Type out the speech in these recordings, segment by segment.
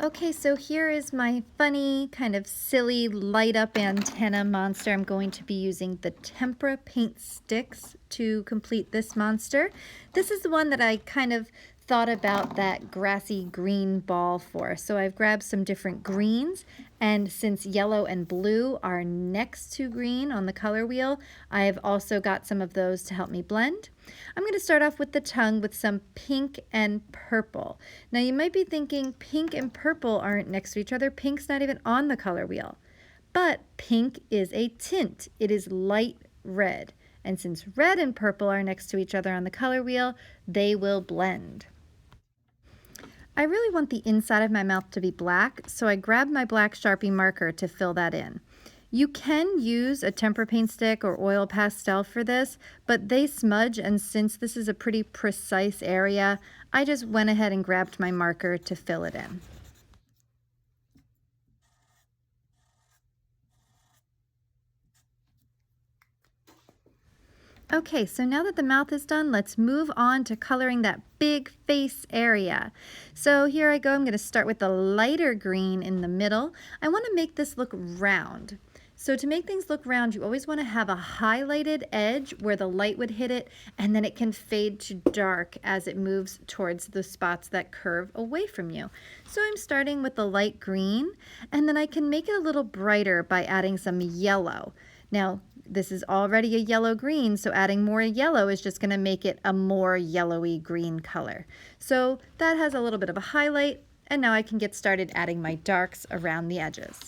Okay, so here is my funny, kind of silly light up antenna monster. I'm going to be using the tempera paint sticks to complete this monster. This is the one that I kind of thought about that grassy green ball for. So I've grabbed some different greens, and since yellow and blue are next to green on the color wheel, I have also got some of those to help me blend. I'm going to start off with the tongue with some pink and purple. Now you might be thinking pink and purple aren't next to each other. Pink's not even on the color wheel. But pink is a tint. It is light red. And since red and purple are next to each other on the color wheel, they will blend. I really want the inside of my mouth to be black, so I grabbed my black Sharpie marker to fill that in. You can use a tempera paint stick or oil pastel for this, but they smudge, and since this is a pretty precise area, I just went ahead and grabbed my marker to fill it in. Okay, so now that the mouth is done, let's move on to coloring that big face area. So here I go. I'm going to start with the lighter green in the middle. I want to make this look round. So to make things look round, you always want to have a highlighted edge where the light would hit it, and then it can fade to dark as it moves towards the spots that curve away from you. So I'm starting with the light green, and then I can make it a little brighter by adding some yellow. Now, this is already a yellow-green, so adding more yellow is just going to make it a more yellowy green color. So that has a little bit of a highlight, and now I can get started adding my darks around the edges.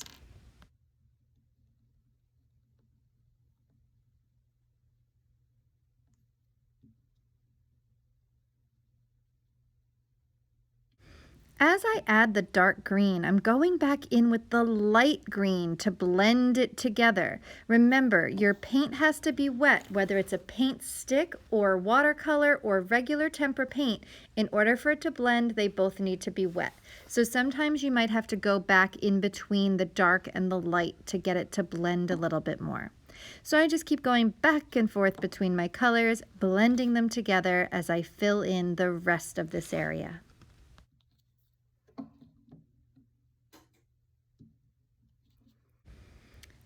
As I add the dark green, I'm going back in with the light green to blend it together. Remember, your paint has to be wet, whether it's a paint stick or watercolor or regular tempera paint. In order for it to blend, they both need to be wet. So sometimes you might have to go back in between the dark and the light to get it to blend a little bit more. So I just keep going back and forth between my colors, blending them together as I fill in the rest of this area.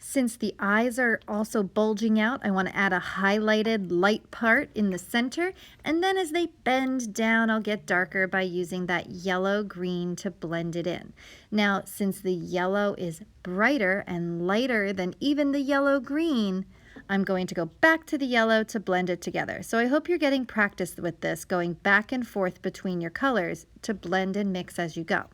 Since the eyes are also bulging out, I want to add a highlighted light part in the center, and then as they bend down, I'll get darker by using that yellow-green to blend it in. Now, since the yellow is brighter and lighter than even the yellow-green, I'm going to go back to the yellow to blend it together. So I hope you're getting practice with this, going back and forth between your colors to blend and mix as you go.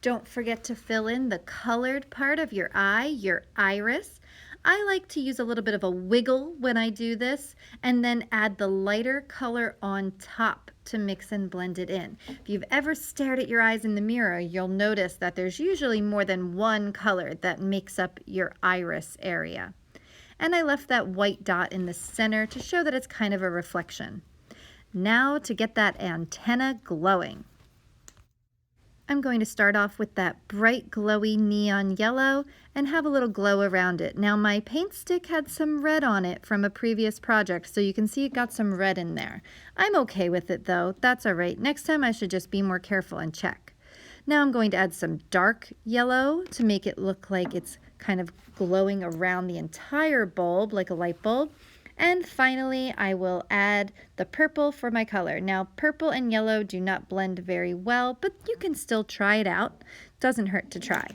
Don't forget to fill in the colored part of your eye, your iris. I like to use a little bit of a wiggle when I do this, and then add the lighter color on top to mix and blend it in. If you've ever stared at your eyes in the mirror, you'll notice that there's usually more than one color that makes up your iris area. And I left that white dot in the center to show that it's kind of a reflection. Now to get that antenna glowing. I'm going to start off with that bright glowy neon yellow and have a little glow around it. Now my paint stick had some red on it from a previous project, so you can see it got some red in there. I'm okay with it though, that's alright. Next time I should just be more careful and check. Now I'm going to add some dark yellow to make it look like it's kind of glowing around the entire bulb like a light bulb. And finally, I will add the purple for my color. Now, purple and yellow do not blend very well, but you can still try it out. Doesn't hurt to try.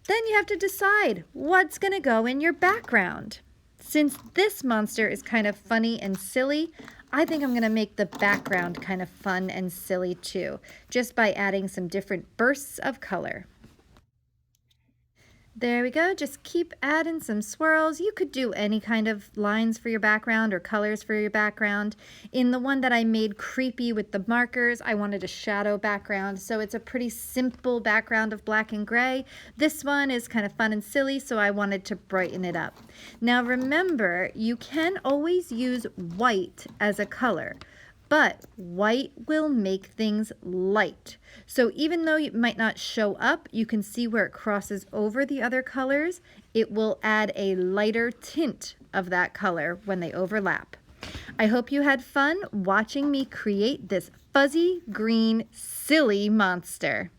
Then you have to decide what's going to go in your background. Since this monster is kind of funny and silly, I think I'm going to make the background kind of fun and silly too, just by adding some different bursts of color. There we go, just keep adding some swirls. You could do any kind of lines for your background or colors for your background. In the one that I made creepy with the markers, I wanted a shadow background, so it's a pretty simple background of black and gray. This one is kind of fun and silly, so I wanted to brighten it up. Now remember, you can always use white as a color, but white will make things light. So even though it might not show up, you can see where it crosses over the other colors. It will add a lighter tint of that color when they overlap. I hope you had fun watching me create this fuzzy green silly monster.